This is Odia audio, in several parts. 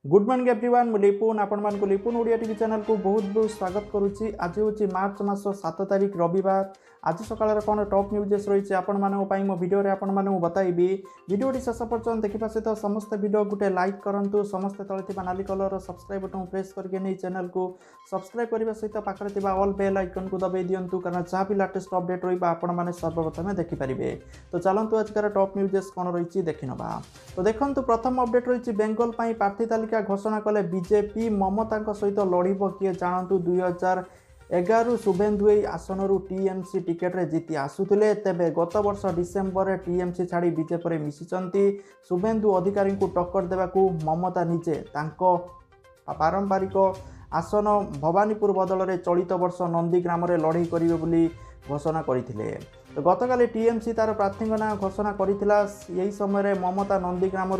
गुड मॉर्निंग एवरीवन मु लिपुन आपण मान को लिपुन ओडिया टीवी चैनल को बहुत बहुत स्वागत करुच्ची। आज हूँ मार्च मास 7 तारिख रविवार। आज सकाळ कौन टॉप न्यूजेस रही आपण मान मो वीडियो रे आपण मान बताइबी। वीडियोटी शेष पर्यंत देखा सहित समस्त वीडियो गोटे लाइक करूँ। समस्त तले नाली कलर सब्सक्राइब बटन प्रेस करके नहीं चैनल को सब्सक्राइब करने सहित पाखे ऑल बेल आइकन को दबाई दिंतु कारण जहाँ भी लेटेस्ट अपडेट रही आपने सर्वप्रथम देखिपारे। तो चलतु आजकार टॉप न्यूजेस कौन रही देखी नवा। तो देखो प्रथम अपडेट रही बेंगल प्रार्थी तालिका घोषणा कले बीजेपी। ममता सहित लड़ब किए जानतु 2011 शुभेन्दु आसन टीएमसी टिकेट रे जीति आसुले। तेबे गत वर्ष डिसेम्बर टीएमसी छाड़ी बीजेपी रे मिशिचंती। शुभेन्दु अधिकारी को टक्कर देवाकू ममता निजे तांको पारंपरिक आसन भवानीपुर बदल में चलित वर्ष नंदीग्राम रे लड़ाई करिवे बोली घोषणा करथिले। तो गतकाली टीएमसी तार प्रार्थी ना घोषणा करथिला। यही समय ममता नंदीग्राम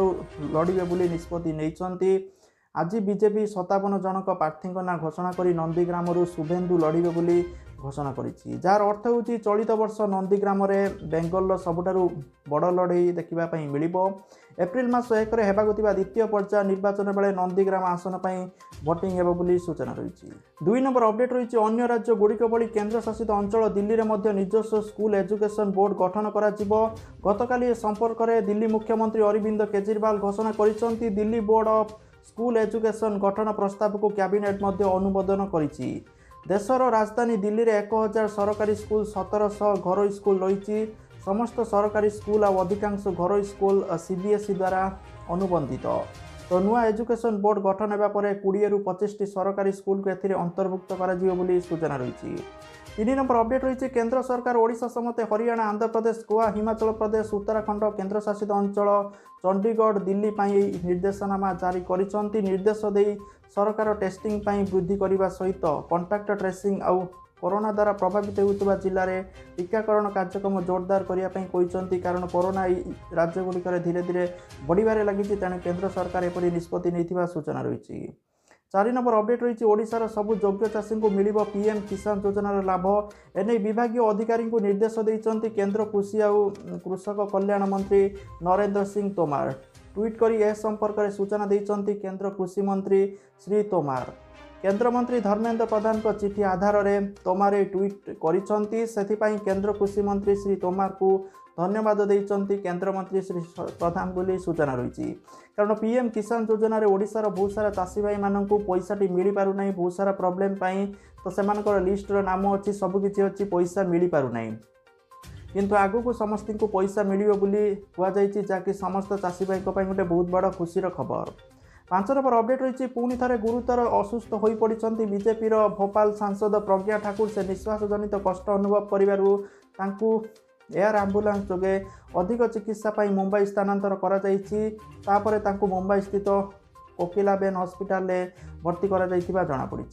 लड़िबे बोली निष्पत्ति नैचंती। आज बीजेपी 57 जनक प्रार्थी ना घोषणा करी नंदीग्राम शुभेन्दु लड़िबे बोली घोषणा करिछि। जार अर्थ होछि चलित वर्ष नंदीग्राम रे बेंगल सबुठारु बड़ लड़ाई देखा मिलिबो। एप्रिल मास 1 रे हेबाकु थिबा द्वितीय पर्याय निर्वाचन बेले नंदीग्राम आसन पई भोटिंग हेबो बोली सूचना रही। 2 नंबर अपडेट रही अन्य राज्य गुड़िक भली केन्द्र शासित अंचल दिल्ली में निजस्व स्कूल एजुकेशन बोर्ड गठन करा जिवो। गतकाली संपर्क में दिल्ली मुख्यमंत्री अरविंद केजरीवाल घोषणा करिसंती। Delhi board of school education गठन प्रस्ताव को कैबिनेट अनुमोदन करिछि। देशर राजधानी दिल्ली रे 1000 सरकारी स्कूल 1700 घरोई स्कूल रही। समस्त सरकारी स्कूल और अधिकांश घरोई स्कूल सीबीएसई द्वारा अनुबंधित। तो नुआ एजुकेशन बोर्ड गठन होगा पर 20 ରୁ 25टी सरकारी स्कूल को एथिरे अंतर्भुक्त करा जिवो बोली सूचना रही। 3 नंबर अपडेट रही केंद्र सरकार ओडिशा समेत हरियाणा आंध्र प्रदेश गोवा हिमाचल प्रदेश उत्तराखंड केंद्र शासित अंचल चंडीगढ़ दिल्ली निर्देशनामा जारी करिसंती। निर्देश दे सरकार टेस्टिंग वृद्धि करने सहित कॉन्टैक्ट ट्रेसिंग और कोरोना द्वारा प्रभावित होता जिले में टीकाकरण कार्यक्रम जोरदार करने कारण कोरोना राज्यगुड़िक धीरे धीरे बढ़िबारे लगी। तेणु केंद्र सरकार एपरी निष्पत्ति नहीं सूचना रही। 4 नंबर अपडेट रही ओडिशार सबु योग्य चाषी को मिलिबो पीएम किसान योजनार लाभ। एने विभागीय अधिकारी को निर्देश देइचंती केंद्र कृषि और कृषक कल्याण मंत्री नरेंद्र सिंह तोमार। ट्वीट करी ए संपर्क में सूचना देइचंती केंद्र कृषि मंत्री श्री तोमार। केंद्र मंत्री धर्मेंद्र प्रधान को चिठी आधार में तोमार ट्वीट करिसंती। सेथिपाई केंद्र कृषि मंत्री श्री तोमार को धन्यवाद देइचंती केंद्र मंत्री श्री प्रधान बोली सूचना रही। कारण पीएम किसान योजना रे ओडिशार बहुत सारा चाषी भाई मानक पैसाटी मिल पारु नहीं बहुत सारा प्रोब्लेम पाई। तो सेमानकर लिस्ट रो नाम अच्छी सबकिछि अच्छी पैसा मिल पारु नहीं किंतु आगु को समस्त को पैसा मिलिबो बोली हुआ जाइछि जाकि समस्त चाषी भाई गोटे बहुत बड़ खुशीर खबर। 5 नंबर अपडेट रही पुणी थे गुरुतर असुस्थ हो पड़ती बीजेपी भोपाल सांसद प्रज्ञा ठाकुर। से निश्वास जनित कष्ट अनुभव करूँ एयर आंबुलांस जोगे अधिक चिकित्सा मुंबई स्थानांतर कर मुंबई स्थित कोकिलाबेन हॉस्पिटल भर्ती जनापड़ी।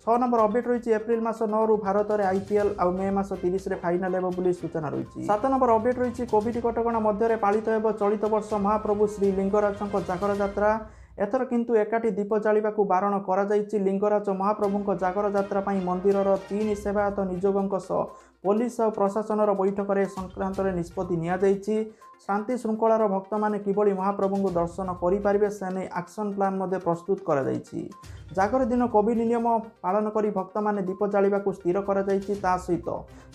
6 नंबर अपडेट रही एप्रिल मास 9 रु भारत में आईपीएल और मे मास 30 रे फाइनाल हेबो बोली सूचना रही। 7 नंबर अपडेट रही कोविड कटकणा मध्य पालित हेबो चलित वर्ष महाप्रभु श्री लिंगराजଙ୍କ जागर यात्रा। एथर किंतु एकाठी दीप जालिबा को बारण करा जायछि। लिंगराज महाप्रभुଙ୍କ जागर यात्रा पई मंदिरर 3 सेवायत नियोगଙ୍କ सह पुलिस और प्रशासन बैठक में संक्रांत निष्पत्ति निया जायछि। शांति श्रृंखलार भक्त माने किभली महाप्रभु को दर्शन करें से नहीं एक्शन प्लान प्रस्तुत करा जायछि। जागर दिन कोविड नियम पालन करी भक्त माने दीप जालिबा को स्थिर करा जायछि। ता सहित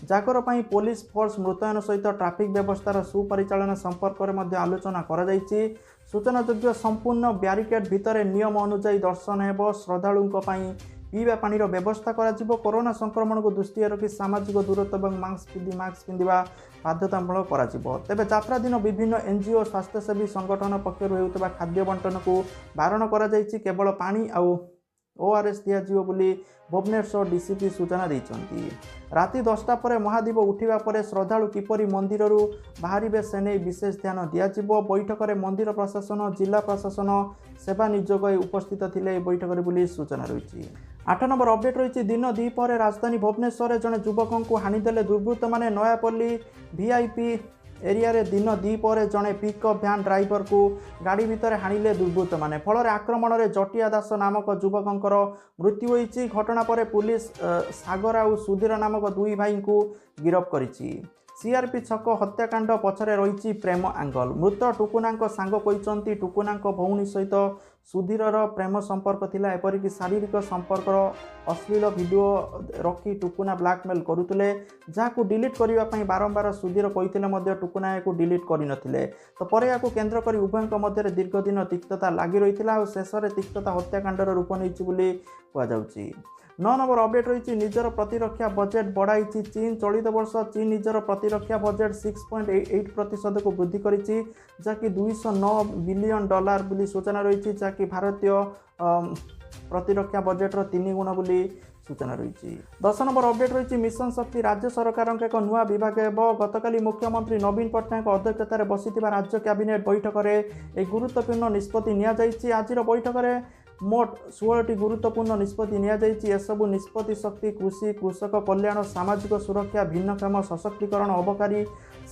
जागर पई पुलिस फोर्स मुतयन सहित ट्रैफिक व्यवस्थार सुपरिचालन संपर्क में आलोचना करा जायछि। सूचनायोग्य संपूर्ण ब्यारिकेड भितर नियम अनुଯାयी दर्शन हेबो। श्रद्धालुओं पीवा पानी व्यवस्था करा कोरोना संक्रमण को दृष्टि रखी सामाजिक दूरत्व और मास्क पिंधा बाध्यतामूलक करा। तेबे यात्रा दिन विभिन्न एनजीओ स्वास्थ्यसेवी संगठन पक्षर होता खाद्य बंटन को बारण करा जायछि। केवल पानी और ओआरएस दिज्व बोली भुवनेश्वर डीसीपी सूचना देइचंती। राति 10टा पर महादीप उठिबा पर श्रद्धालु किपरि मंदिर बाहर से नहीं विशेष ध्यान दिज्व। बैठक में मंदिर प्रशासन जिला प्रशासन सेवा नियोग उपस्थित थिले बैठक बोली सूचना रही। 8 नंबर अपडेट रही दिन द्विपहर राजधानी भुवनेश्वर जड़े युवक को हाणीदेले दुर्बृत्त माने। नयापल्ली वीआईपी एरिया रे दिन द्विपहर जड़े पिकअप भ्यान ड्राइवर को गाड़ी भितर हाणिले दुर्बृत्त माने। फल आक्रमण में जटिया दास नामक युवकर मृत्यु होईछि। घटना पर पुलिस सागर और सुधीर नामक 2 भाई को गिरफ्त करिछि। सीआरपी छक हत्याकांड पछरे रही प्रेम आंगल। मृत टुकुना सांग कहते टुकुना भौणी सहित ସୁଧୀରର ପ୍ରେମ ସମ୍ପର୍କ ଥିଲା। ଏପରିକି ଶାରୀରିକ ସମ୍ପର୍କର ଅଶ୍ଳୀଳ ଭିଡ଼ିଓ ରଖି ଟୁକୁନା ବ୍ଲାକମେଲ୍ କରୁଥିଲେ, ଯାହାକୁ ଡିଲିଟ୍ କରିବା ପାଇଁ ବାରମ୍ବାର ସୁଧୀର କହିଥିଲେ ମଧ୍ୟ ଟୁକୁନା ଏହାକୁ ଡିଲିଟ୍ କରିନଥିଲେ। ତ ପରେ ଏହାକୁ କେନ୍ଦ୍ର କରି ଉଭୟଙ୍କ ମଧ୍ୟରେ ଦୀର୍ଘଦିନ ତିକ୍ତତା ଲାଗି ରହିଥିଲା ଆଉ ଶେଷରେ ତିକ୍ତତା ହତ୍ୟାକାଣ୍ଡର ରୂପ ନେଇଛି ବୋଲି କୁହାଯାଉଛି। 9 ନମ୍ବର ଅପଡେଟ୍ ରହିଛି ନିଜର ପ୍ରତିରକ୍ଷା ବଜେଟ୍ ବଢ଼ାଇଛି ଚୀନ। ଚଳିତ ବର୍ଷ ଚୀନ ନିଜର ପ୍ରତିରକ୍ଷା ବଜେଟ୍ 6.8% ବୃଦ୍ଧି କରିଛି, ଯାହାକି $209 ବିଲିୟନ ବୋଲି ସୂଚନା ରହିଛି, ଯାହାକି ଭାରତୀୟ ପ୍ରତିରକ୍ଷା ବଜେଟ୍ର 3 ଗୁଣ ବୋଲି ସୂଚନା ରହିଛି। 10 ନମ୍ବର ଅପଡେଟ୍ ରହିଛି ମିଶନ ଶକ୍ତି ରାଜ୍ୟ ସରକାରଙ୍କ ଏକ ନୂଆ ବିଭାଗ ହେବ। ଗତକାଲି ମୁଖ୍ୟମନ୍ତ୍ରୀ ନବୀନ ପଟ୍ଟନାୟକ ଅଧ୍ୟକ୍ଷତାରେ ବସିଥିବା ରାଜ୍ୟ କ୍ୟାବିନେଟ୍ ବୈଠକରେ ଏହି ଗୁରୁତ୍ୱପୂର୍ଣ୍ଣ ନିଷ୍ପତ୍ତି ନିଆଯାଇଛି। ଆଜିର ବୈଠକରେ ମୋଟ 16ଟି ଗୁରୁତ୍ୱପୂର୍ଣ୍ଣ ନିଷ୍ପତ୍ତି ନିଆଯାଇଛି। ଏସବୁ ନିଷ୍ପତ୍ତି ଶକ୍ତି, କୃଷି, କୃଷକ କଲ୍ୟାଣ, ସାମାଜିକ ସୁରକ୍ଷା, ଭିନ୍ନକ୍ଷମ ସଶକ୍ତିକରଣ, ଅବକାରୀ,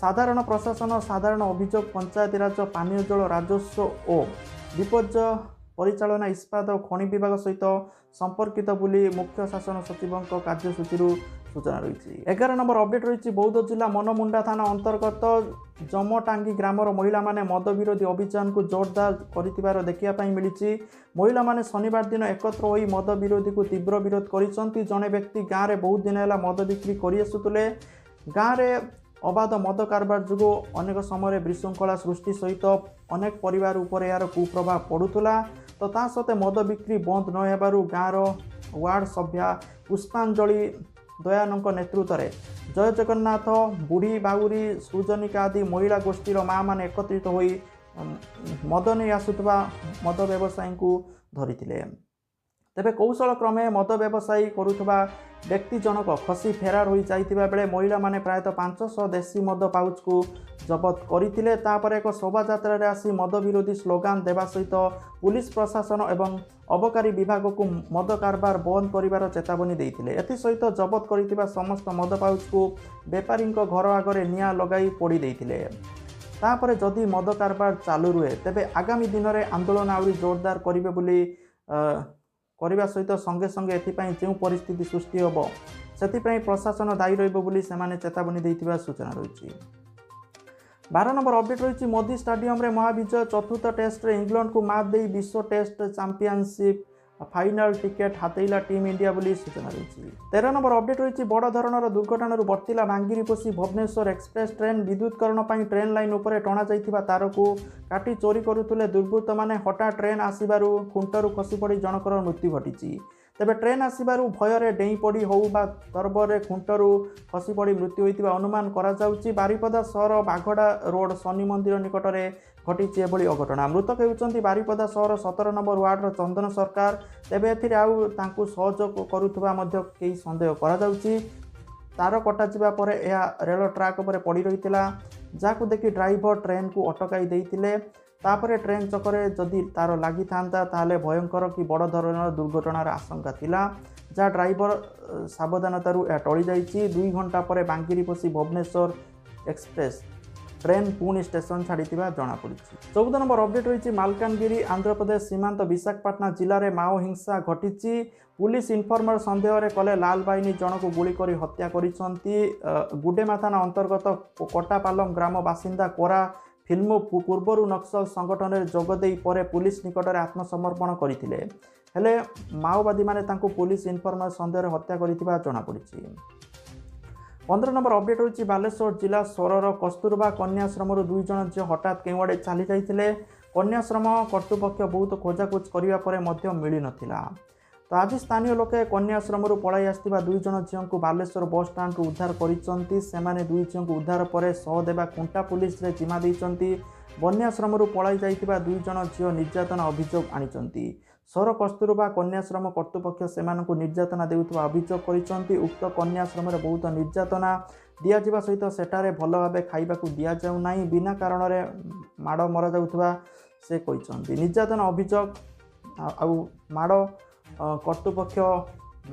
ସାଧାରଣ ପ୍ରଶାସନ, ସାଧାରଣ ଅଭିଯୋଗ, ପଞ୍ଚାୟତିରାଜ, ପାନୀୟ ଜଳ, ରାଜସ୍ୱ ଓ ବିପର୍ଯ୍ୟୟ ପରିଚାଳନା, ଇସ୍ପାତ ଓ ଖଣି ବିଭାଗ ସହିତ ସମ୍ପର୍କିତ ବୋଲି ମୁଖ୍ୟ ଶାସନ ସଚିବଙ୍କ କାର୍ଯ୍ୟସୂଚୀରୁ ସୂଚନା ରହିଛି। 11 ନମ୍ବର ଅପଡେଟ୍ ରହିଛି ବୌଦ୍ଧ ଜିଲ୍ଲା ମନମୁଣ୍ଡା ଥାନା ଅନ୍ତର୍ଗତ ଜମଟାଙ୍ଗି ଗ୍ରାମର ମହିଳାମାନେ ମଦ ବିରୋଧୀ ଅଭିଯାନକୁ ଜୋରଦାର କରିଥିବାର ଦେଖିବା ପାଇଁ ମିଳିଛି। ମହିଳାମାନେ ଶନିବାର ଦିନ ଏକତ୍ର ହୋଇ ମଦ ବିରୋଧୀକୁ ତୀବ୍ର ବିରୋଧ କରିଛନ୍ତି। ଜଣେ ବ୍ୟକ୍ତି ଗାଁରେ ବହୁତ ଦିନ ହେଲା ମଦ ବିକ୍ରି କରିଆସୁଥିଲେ। ଗାଁରେ ଅବାଧ ମଦ କାରବାର ଯୋଗୁଁ ଅନେକ ସମୟରେ ବିଶୃଙ୍ଖଳା ସୃଷ୍ଟି ସହିତ ଅନେକ ପରିବାର ଉପରେ ଏହାର କୁପ୍ରଭାବ ପଡ଼ୁଥିଲା। ତ ତା ସତ୍ତ୍ୱେ ମଦ ବିକ୍ରି ବନ୍ଦ ନ ହେବାରୁ ଗାଁର ୱାର୍ଡ ସଭ୍ୟା ପୁଷ୍ପାଞ୍ଜଳି ଦୟାନଙ୍କ ନେତୃତ୍ୱରେ ଜୟ ଜଗନ୍ନାଥ, ବୁଢ଼ୀ ବାଉରୀ, ସୃଜନିକା ଆଦି ମହିଳା ଗୋଷ୍ଠୀର ମାଆମାନେ ଏକତ୍ରିତ ହୋଇ ମଦ ନେଇ ଆସୁଥିବା ମଦ ବ୍ୟବସାୟୀଙ୍କୁ ଧରିଥିଲେ। ତେବେ କୌଶଳ କ୍ରମେ ମଦ ବ୍ୟବସାୟୀ କରୁଥିବା ବ୍ୟକ୍ତି ଜଣକ ଖସି ଫେରାର ହୋଇ ଯାଇଥିବା ବେଳେ ମହିଳାମାନେ ପ୍ରାୟତଃ 500 ଦେଶୀ ମଦ ପାଉଚକୁ ଜବତ କରିଥିଲେ। ତାପରେ ଏକ ଶୋଭାଯାତ୍ରାରେ ଆସି ମଦ ବିରୋଧୀ ସ୍ଲୋଗାନ ଦେବା ସହିତ ପୁଲିସ ପ୍ରଶାସନ ଏବଂ ଅବକାରୀ ବିଭାଗକୁ ମଦ କାରବାର ବନ୍ଦ କରିବାର ଚେତାବନୀ ଦେଇଥିଲେ। ଏଥିସହିତ ଜବତ କରିଥିବା ସମସ୍ତ ମଦ ପାଉଚକୁ ବେପାରୀଙ୍କ ଘର ଆଗରେ ନିଆଁ ଲଗାଇ ପୋଡ଼ି ଦେଇଥିଲେ। ତାପରେ ଯଦି ମଦ କାରବାର ଚାଲୁ ରୁହେ ତେବେ ଆଗାମୀ ଦିନରେ ଆନ୍ଦୋଳନ ଆହୁରି ଜୋରଦାର କରିବେ ବୋଲି କରିବା ସହିତ ସଙ୍ଗେ ସଙ୍ଗେ ଏଥିପାଇଁ ଯେଉଁ ପରିସ୍ଥିତି ସୃଷ୍ଟି ହେବ ସେଥିପାଇଁ ପ୍ରଶାସନ ଦାୟୀ ରହିବ ବୋଲି ସେମାନେ ଚେତାବନୀ ଦେଇଥିବା ସୂଚନା ରହିଛି। 12 ନମ୍ବର ଅପଡେଟ୍ ରହିଛି ମୋଦି ଷ୍ଟାଡିୟମରେ ମହାବିଜୟ। ଚତୁର୍ଥ ଟେଷ୍ଟରେ ଇଂଲଣ୍ଡକୁ ମାତ ଦେଇ ବିଶ୍ୱ ଟେଷ୍ଟ ଚାମ୍ପିଅନସିପ୍ फाइनाल टिकेट हातेइला टीम इंडिया बोली सूचना रही। 13 नंबर अपडेट रही बड़ धरणर दुर्घटना वर्तिला बांगिरीपोषी भुवनेश्वर एक्सप्रेस ट्रेन। विद्युतकरण पर ट्रेन लाइन उपर टणा जाइथिबा तार को काटी चोरी करुले दुर्बृत्त माने हठात ट्रेन आसबार खुंटरू खसी पड़ी जनकर मृत्यु घटी। तेबे ट्रेन आसबार भयर डेई पड़ी हो तरबरे खुंटरू खसी पड़ी मृत्यु होता अनुमान करा। बारिपदा सहर बाघड़ा रोड शनि मंदिर निकट में घटी एभली अघटना। मृतक होती बारिपदा सहर 17 नंबर वार्डर चंदन सरकार। तेबे एथिरे आउ तांकु सहयोग करुवा कई सन्देह करा। तार कटा पर यह रेल ट्रैक पर पड़ रही जहां देखि ड्राइवर ट्रेन को अटकाई देइतिले। तापरे ट्रेन चक्कर जदि तार लगी था ताले भयंकर कि बड़ धरणर दुर्घटनार आशंका थिला, जहाँ ड्राइवर सावधानतारू टली जाइछि। 2 घंटा पर बांगिरीपोषी भुवनेश्वर एक्सप्रेस ट्रेन पुणी स्टेशन छाड़ी जमापड़ी। 14 नंबर अपडेट रही मालकानगिरी आंध्र प्रदेश सीमांत विशाखापाटना जिले में माओ हिंसा घटी। पुलिस इनफर्मर सन्देह कले लाल बाहिनी जन को गुली कर हत्या करिसंती। गुडेमा थाना अंतर्गत कोटापालम ग्राम बासिंदा कोरा फिल्म पूर्वर नक्सल संगठन में जोगदे पर पुलिस निकट में आत्मसमर्पण करते हेले माओवादी माने तांको पुलिस इनफर्मर सन्देह हत्या करिथिबा जमापड़ी। 15 नंबर अपडेट रही बालेश्वर जिला सोरर कस्तूरबा कन्याश्रम 2 जन झील हठात केउआड़े चली जाइथिले। कन्याश्रम कर्तृपक्ष बहुत खोजाखोज करने मिल नथिला। तो आज स्थानीय लोके कन्याश्रम पलाई आसथिबा 2 जन झील को बालेश्वर बस स्टाण्ड उद्धार करिसंती। सेमाने 2 झील को उद्धार पर सहदेवा खुंटा पुलिस रे जिम्मा देइसंती। बन्याश्रम पलाई जाइथिबा 2 जन झील निर्यातना अभियोग आनिसंती। सोर कस्तूरबा कन्याश्रम कर्तृपक्ष सेमानकु निर्यातना देउथबा अभियोग करिसंती। उक्त कन्याश्रम बहुत निर्यातना दिया सहित सेठारे भल भाव खाइबाकू दिया जाउ नाही, बिना कारण रे माड़ मरा जाउथबा से कहिसंती। निर्यातना अभियोग आउ माड़ कर्तृपक्ष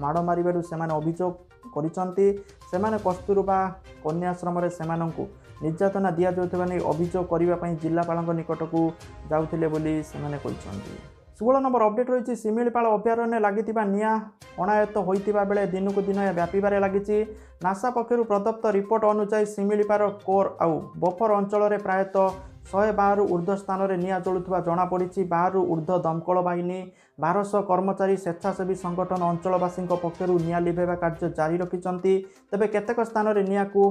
माड़ मारिबारु सेमाने अभियोग करिसंती। सेमाने कस्तूरबा कन्याश्रम रे सेमानकु निर्यातना दिया जाउथबा नै अभियोग करिबा पई जिल्लापालଙ୍କ निकटकू जाउथिले बोली सेमाने कहिसंती। 16 नंबर अपडेट रही शिमिलीपाल अभयारण्य लगी निआं अणायत होता बेले दिन को दिन यह व्यापार लगी। नासा पक्षर प्रदत्त रिपोर्ट अनुसार शिमिलीपाल कोर आउ बफर अंचल में प्रायतः 112 ঊର୍ଦ୍ଧ୍ୱ ସ୍ଥାନରେ ନିଆଁ ଜଳୁଥିବା ଜଣାପଡ଼ିଛି। 12 ঊର୍ଦ୍ଧ୍ୱ ଦମକଳ ବାହିନୀ 1200 କର୍ମଚାରୀ ସ୍ୱେଚ୍ଛାସେବୀ ସଂଗଠନ ଅଞ୍ଚଳବାସୀଙ୍କ ପକ୍ଷରୁ ନିଆଁ ଲିଭାଇବା କାର୍ଯ୍ୟ ଜାରି ରଖିଛନ୍ତି। ତେବେ କେତେକ ସ୍ଥାନରେ ନିଆଁକୁ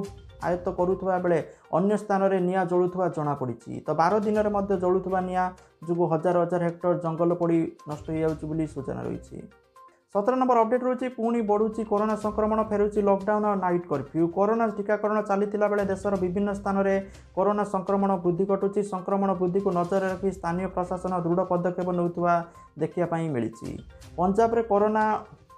ଆୟତ୍ତ କରୁଥିବା ବେଳେ ଅନ୍ୟ ସ୍ଥାନରେ ନିଆଁ ଜଳୁଥିବା ଜଣାପଡ଼ିଛି। ତ 12 ଦିନରେ ମଧ୍ୟ ଜଳୁଥିବା ନିଆଁ ଯୋଗୁଁ ହଜାର ହଜାର ହେକ୍ଟର ଜଙ୍ଗଲ ପୋଡ଼ି ନଷ୍ଟ ହୋଇଯାଉଛି ବୋଲି ସୂଚନା ରହିଛି। 17 ନମ୍ବର ଅପଡେଟ୍ ରହୁଛି ପୁଣି ବଢ଼ୁଛି କରୋନା ସଂକ୍ରମଣ, ଫେରୁଛି ଲକଡାଉନ୍ ଆଉ ନାଇଟ୍ କର୍ଫ୍ୟୁ। କରୋନା ଟିକାକରଣ ଚାଲିଥିଲା ବେଳେ ଦେଶର ବିଭିନ୍ନ ସ୍ଥାନରେ କରୋନା ସଂକ୍ରମଣ ବୃଦ୍ଧି ଘଟୁଛି। ସଂକ୍ରମଣ ବୃଦ୍ଧିକୁ ନଜରରେ ରଖି ସ୍ଥାନୀୟ ପ୍ରଶାସନ ଦୃଢ଼ ପଦକ୍ଷେପ ନେଉଥିବା ଦେଖିବା ପାଇଁ ମିଳିଛି। ପଞ୍ଜାବରେ କରୋନା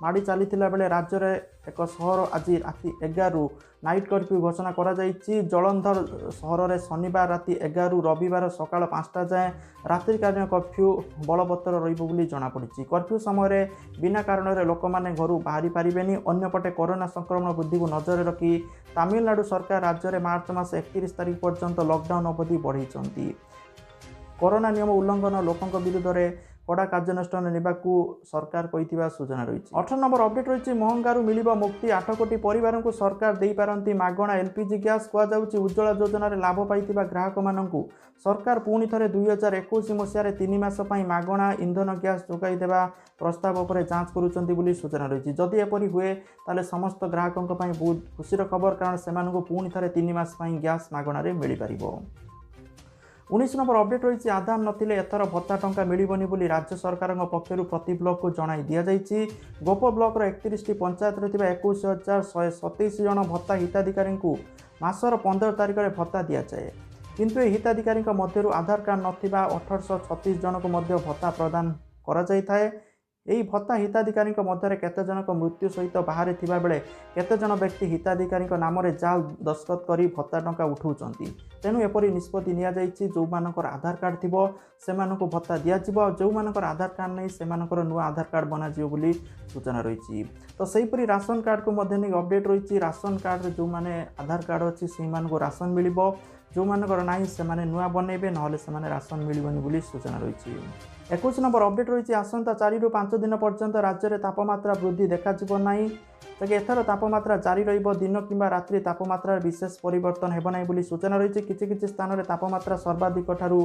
ମାଡ଼ି ଚାଲିଥିଲା ବେଳେ ରାଜ୍ୟରେ ଏକ ସହର ଆଜି ରାତି 11ରୁ ନାଇଟ୍ କର୍ଫ୍ୟୁ ଘୋଷଣା କରାଯାଇଛି। ଜଳନ୍ଧର ସହରରେ ଶନିବାର ରାତି 11ରୁ ରବିବାର ସକାଳ 5ଟା ଯାଏଁ ରାତ୍ରିକାଳୀନ କର୍ଫ୍ୟୁ ବଳବତ୍ତର ରହିବ ବୋଲି ଜଣାପଡ଼ିଛି। କର୍ଫ୍ୟୁ ସମୟରେ ବିନା କାରଣରେ ଲୋକମାନେ ଘରୁ ବାହାରି ପାରିବେନି। ଅନ୍ୟପଟେ କରୋନା ସଂକ୍ରମଣ ବୃଦ୍ଧିକୁ ନଜରରେ ରଖି ତାମିଲନାଡୁ ସରକାର ରାଜ୍ୟରେ ମାର୍ଚ୍ଚ ମାସ 31 ତାରିଖ ପର୍ଯ୍ୟନ୍ତ ଲକଡାଉନ୍ ଅବଧି ବଢ଼ାଇଛନ୍ତି। କରୋନା ନିୟମ ଉଲ୍ଲଂଘନ ଲୋକଙ୍କ ବିରୁଦ୍ଧରେ କଡ଼ା କାର୍ଯ୍ୟାନୁଷ୍ଠାନ ନେବାକୁ ସରକାର କହିଥିବା ସୂଚନା ରହିଛି। 18 ନମ୍ବର ଅପଡେଟ୍ ରହିଛି ମହଙ୍ଗାରୁ ମିଳିବ ମୁକ୍ତି। 8 କୋଟି ପରିବାରଙ୍କୁ ସରକାର ଦେଇପାରନ୍ତି ମାଗଣା ଏଲ୍ପିଜି ଗ୍ୟାସ୍। କୁହାଯାଉଛି ଉଜ୍ଜ୍ୱଳା ଯୋଜନାରେ ଲାଭ ପାଇଥିବା ଗ୍ରାହକମାନଙ୍କୁ ସରକାର ପୁଣି ଥରେ 2021 ମସିହାରେ 3 ମାସ ପାଇଁ ମାଗଣା ଇନ୍ଧନ ଗ୍ୟାସ୍ ଯୋଗାଇ ଦେବା ପ୍ରସ୍ତାବ ଉପରେ ଯାଞ୍ଚ କରୁଛନ୍ତି ବୋଲି ସୂଚନା ରହିଛି। ଯଦି ଏପରି ହୁଏ ତାହେଲେ ସମସ୍ତ ଗ୍ରାହକଙ୍କ ପାଇଁ ବହୁତ ଖୁସିର ଖବର, କାରଣ ସେମାନଙ୍କୁ ପୁଣି ଥରେ 3 ମାସ ପାଇଁ ଗ୍ୟାସ୍ ମାଗଣାରେ ମିଳିପାରିବ। 19 ନମ୍ବର ଅପଡେଟ୍ ରହିଛି ଆଧାର ନଥିଲେ ଏଥର ଭତ୍ତା ଟଙ୍କା ମିଳିବନି ବୋଲି ରାଜ୍ୟ ସରକାରଙ୍କ ପକ୍ଷରୁ ପ୍ରତି ବ୍ଲକକୁ ଜଣାଇ ଦିଆଯାଇଛି। ଗୋପ ବ୍ଲକର 31ଟି ପଞ୍ଚାୟତରେ ଥିବା 21,127 ଜଣ ଭତ୍ତା ହିତାଧିକାରୀଙ୍କୁ ମାସର 15 ତାରିଖରେ ଭତ୍ତା ଦିଆଯାଏ। କିନ୍ତୁ ଏହି ହିତାଧିକାରୀଙ୍କ ମଧ୍ୟରୁ ଆଧାର କାର୍ଡ଼ ନଥିବା 1836 ଜଣଙ୍କୁ ମଧ୍ୟ ଭତ୍ତା ପ୍ରଦାନ କରାଯାଇଥାଏ। ଏହି ଭତ୍ତା ହିତାଧିକାରୀଙ୍କ ମଧ୍ୟରେ କେତେଜଣଙ୍କ ମୃତ୍ୟୁ ସହିତ ବାହାରେ ଥିବାବେଳେ କେତେଜଣ ବ୍ୟକ୍ତି ହିତାଧିକାରୀଙ୍କ ନାମରେ ଜାଲ ଦସ୍ତଖତ କରି ଭତ୍ତା ଟଙ୍କା ଉଠାଉଛନ୍ତି। ତେଣୁ ଏପରି ନିଷ୍ପତ୍ତି ନିଆଯାଇଛି। ଯେଉଁମାନଙ୍କର ଆଧାର କାର୍ଡ଼ ଥିବ ସେମାନଙ୍କୁ ଭତ୍ତା ଦିଆଯିବ, ଆଉ ଯେଉଁମାନଙ୍କର ଆଧାର କାର୍ଡ଼ ନାହିଁ ସେମାନଙ୍କର ନୂଆ ଆଧାର କାର୍ଡ଼ ବନାଯିବ ବୋଲି ସୂଚନା ରହିଛି। ତ ସେହିପରି ରାସନ କାର୍ଡ଼କୁ ମଧ୍ୟ ନେଇ ଅପଡେଟ୍ ରହିଛି। ରାସନ କାର୍ଡ଼ରେ ଯେଉଁମାନେ ଆଧାର କାର୍ଡ଼ ଅଛି ସେମାନଙ୍କୁ ରାସନ ମିଳିବ, ଯେଉଁମାନଙ୍କର ନାହିଁ ସେମାନେ ନୂଆ ବନେଇବେ, ନହେଲେ ସେମାନେ ରାସନ ମିଳିବନି ବୋଲି ସୂଚନା ରହିଛି। 21 ନମ୍ବର ଅପଡେଟ୍ ରହିଛି ଆସନ୍ତା 4ରୁ 5 ଦିନ ପର୍ଯ୍ୟନ୍ତ ରାଜ୍ୟରେ ତାପମାତ୍ରା ବୃଦ୍ଧି ଦେଖାଯିବ ନାହିଁ। ତେବେ ଏଥର ତାପମାତ୍ରା ଜାରି ରହିବ। ଦିନ କିମ୍ବା ରାତ୍ରି ତାପମାତ୍ରାରେ ବିଶେଷ ପରିବର୍ତ୍ତନ ହେବ ନାହିଁ ବୋଲି ସୂଚନା ରହିଛି। କିଛି କିଛି ସ୍ଥାନରେ ତାପମାତ୍ରା ସର୍ବାଧିକ ଠାରୁ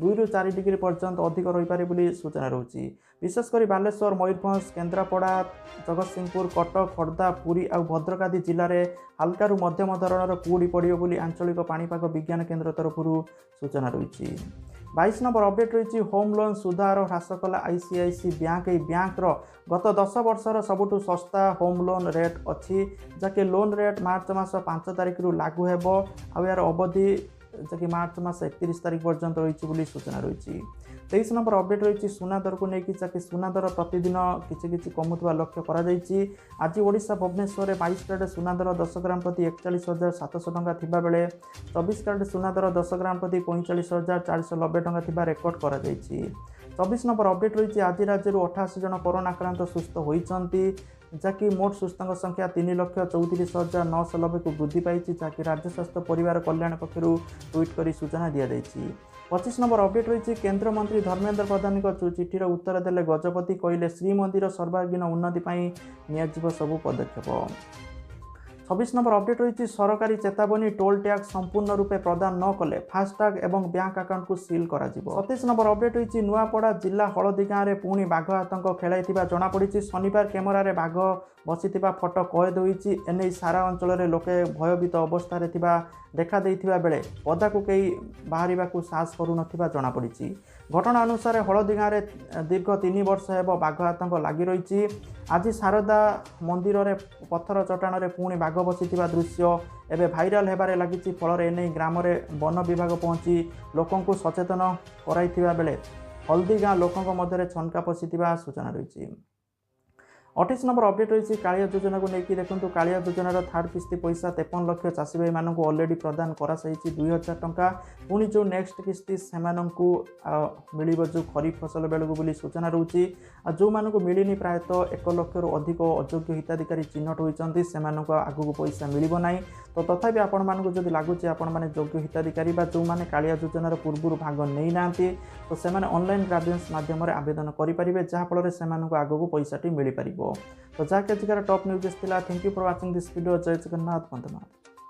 2ରୁ 4 ଡିଗ୍ରୀ ପର୍ଯ୍ୟନ୍ତ ଅଧିକ ରହିପାରେ ବୋଲି ସୂଚନା ରହୁଛି। ବିଶେଷ କରି ବାଲେଶ୍ୱର, ମୟୂରଭଞ୍ଜ, କେନ୍ଦ୍ରାପଡ଼ା, ଜଗତସିଂହପୁର, କଟକ, ଖୋର୍ଦ୍ଧା, ପୁରୀ ଆଉ ଭଦ୍ରକ ଆଦି ଜିଲ୍ଲାରେ ହାଲକାରୁ ମଧ୍ୟମ ଧରଣର କୁହୁଡ଼ି ପଡ଼ିବ ବୋଲି ଆଞ୍ଚଳିକ ପାଣିପାଗ ବିଜ୍ଞାନ କେନ୍ଦ୍ର ତରଫରୁ ସୂଚନା ରହିଛି। 22 ନମ୍ବର ଅପଡେଟ୍ ରହିଛି ହୋମ୍ ଲୋନ୍ ସୁଧହାର ହ୍ରାସ କଲା ICICI ବ୍ୟାଙ୍କ। ଏହି ବ୍ୟାଙ୍କର ଗତ 10 ବର୍ଷର ସବୁଠୁ ଶସ୍ତା ହୋମ୍ ଲୋନ୍ ରେଟ୍ ଅଛି, ଯାହାକି ଲୋନ୍ ରେଟ୍ ମାର୍ଚ୍ଚ ମାସ 5 ତାରିଖରୁ ଲାଗୁ ହେବ। ଆଉ ଏହାର ଅବଧି ଯାହାକି ମାର୍ଚ୍ଚ ମାସ 31 ତାରିଖ ପର୍ଯ୍ୟନ୍ତ ରହିଛି ବୋଲି ସୂଚନା ରହିଛି। 23 ନମ୍ବର ଅପଡେଟ୍ ରହିଛି ସୁନା ଦରକୁ ନେଇକି, ଯାହାକି ସୁନା ଦର ପ୍ରତିଦିନ କିଛି କମୁଥିବା ଲକ୍ଷ୍ୟ କରାଯାଇଛି। ଆଜି ଓଡ଼ିଶା ଭୁବନେଶ୍ୱରରେ 22 କ୍ୟାରେଟ୍ ସୁନା ଦର 10 ଗ୍ରାମ ପ୍ରତି 41,700 ଟଙ୍କା ଥିବାବେଳେ 24 କ୍ୟାରେଟ୍ ସୁନା ଦର 10 ଗ୍ରାମ ପ୍ରତି 45,490 ଟଙ୍କା ଥିବା ରେକର୍ଡ କରାଯାଇଛି। 24 ନମ୍ବର ଅପଡେଟ୍ ରହିଛି ଆଜି ରାଜ୍ୟରୁ 88 ଜଣ କରୋନା ଆକ୍ରାନ୍ତ ସୁସ୍ଥ ହୋଇଛନ୍ତି, ଯାହାକି ମୋଟ ସୁସ୍ଥଙ୍କ ସଂଖ୍ୟା 3,34,990କୁ ବୃଦ୍ଧି ପାଇଛି, ଯାହାକି ରାଜ୍ୟ ସ୍ୱାସ୍ଥ୍ୟ ପରିବାର କଲ୍ୟାଣ ପକ୍ଷରୁ ଟ୍ୱିଟ୍ କରି ସୂଚନା ଦିଆଯାଇଛି। 25 ନମ୍ବର ଅପଡେଟ୍ ରହିଛି କେନ୍ଦ୍ରମନ୍ତ୍ରୀ ଧର୍ମେନ୍ଦ୍ର ପ୍ରଧାନଙ୍କ ଚିଠିର ଉତ୍ତର ଦେଲେ ଗଜପତି। କହିଲେ ଶ୍ରୀମନ୍ଦିର ସର୍ବାଙ୍ଗୀନ ଉନ୍ନତି ପାଇଁ ନିଆଯିବ ସବୁ ପଦକ୍ଷେପ। 26 ନମ୍ବର ଅପଡେଟ୍ ରହିଛି ସରକାରୀ ଚେତାବନୀ ଟୋଲ୍ ଟ୍ୟାକ୍ସ ସମ୍ପୂର୍ଣ୍ଣ ରୂପେ ପ୍ରଦାନ ନ କଲେ ଫାସ୍ଟାଗ୍ ଏବଂ ବ୍ୟାଙ୍କ ଆକାଉଣ୍ଟକୁ ସିଲ୍ କରାଯିବ। 27 ନମ୍ବର ଅପଡେଟ୍ ରହିଛି ନୂଆପଡ଼ା ଜିଲ୍ଲା ହଳଦୀ ଗାଁରେ ପୁଣି ବାଘ ଆତଙ୍କ ଖେଳାଇଥିବା ଜଣାପଡ଼ିଛି। ଶନିବାର କ୍ୟାମେରାରେ ବାଘ ବସିଥିବା ଫଟୋ କଏଦ ହୋଇଛି। ଏନେଇ ସାରା ଅଞ୍ଚଳରେ ଲୋକେ ଭୟଭୀତ ଅବସ୍ଥାରେ ଥିବା ଦେଖାଦେଇଥିବା ବେଳେ ପଦାକୁ କେହି ବାହାରିବାକୁ ସାହସ କରୁନଥିବା ଜଣାପଡ଼ିଛି। ଘଟଣା ଅନୁସାରେ ହଳଦୀ ଗାଁରେ ଦୀର୍ଘ 3 ବର୍ଷ ହେବ ବାଘ ଆତଙ୍କ ଲାଗି ରହିଛି। ଆଜି ଶାରଦା ମନ୍ଦିରରେ ପଥର ଚଟାଣରେ ପୁଣି ବାଘ ବସିଥିବା ଦୃଶ୍ୟ ଏବେ ଭାଇରାଲ୍ ହେବାରେ ଲାଗିଛି। ଫଳରେ ଏନେଇ ଗ୍ରାମରେ ବନ ବିଭାଗ ପହଞ୍ଚି ଲୋକଙ୍କୁ ସଚେତନ କରାଇଥିବା ବେଳେ ହଳଦୀ ଗାଁ ଲୋକଙ୍କ ମଧ୍ୟରେ ଛନକା ପଶିଥିବା ସୂଚନା ରହିଛି। 28 ନମ୍ବର ଅପଡେଟ୍ ରହିଛି କାଳିଆ ଯୋଜନାକୁ ନେଇକି। ଦେଖନ୍ତୁ କାଳିଆ ଯୋଜନାର ଥାର୍ଡ଼ କିସ୍ତି ପଇସା 53 ଲକ୍ଷ ଚାଷୀ ଭାଇମାନଙ୍କୁ ଅଲରେଡ଼ି ପ୍ରଦାନ କରାଯାଇଛି 2,000 ଟଙ୍କା। ପୁଣି ଯେଉଁ ନେକ୍ସଟ କିସ୍ତି ସେମାନଙ୍କୁ ମିଳିବ ଯେଉଁ ଖରିଫ ଫସଲ ବେଳକୁ ବୋଲି ସୂଚନା ରହୁଛି। ଆଉ ଯେଉଁମାନଙ୍କୁ ମିଳିନି ପ୍ରାୟତଃ 1 ଲକ୍ଷରୁ ଅଧିକ ଅଯୋଗ୍ୟ ହିତାଧିକାରୀ ଚିହ୍ନଟ ହୋଇଛନ୍ତି, ସେମାନଙ୍କୁ ଆଗକୁ ପଇସା ମିଳିବ ନାହିଁ। ତ ତଥାପି ଆପଣମାନଙ୍କୁ ଯଦି ଲାଗୁଛି ଆପଣମାନେ ଯୋଗ୍ୟ ହିତାଧିକାରୀ ବା ଯେଉଁମାନେ କାଳିଆ ଯୋଜନାର ପୂର୍ବରୁ ଭାଗ ନେଇନାହାନ୍ତି, ତ ସେମାନେ ଅନଲାଇନ୍ ଗ୍ରାଜୁଏନ୍ସ ମାଧ୍ୟମରେ ଆବେଦନ କରିପାରିବେ, ଯାହାଫଳରେ ସେମାନଙ୍କୁ ଆଗକୁ ପଇସାଟି ମିଳିପାରିବ। ତ ଯାହାକି ଆଜିକାର ଟପ୍ ନ୍ୟୁଜ୍ ଥିଲା। Thank you for watching this video. ଜୟ ଜଗନ୍ନାଥ, ବନ୍ଦେ ମାତରମ୍।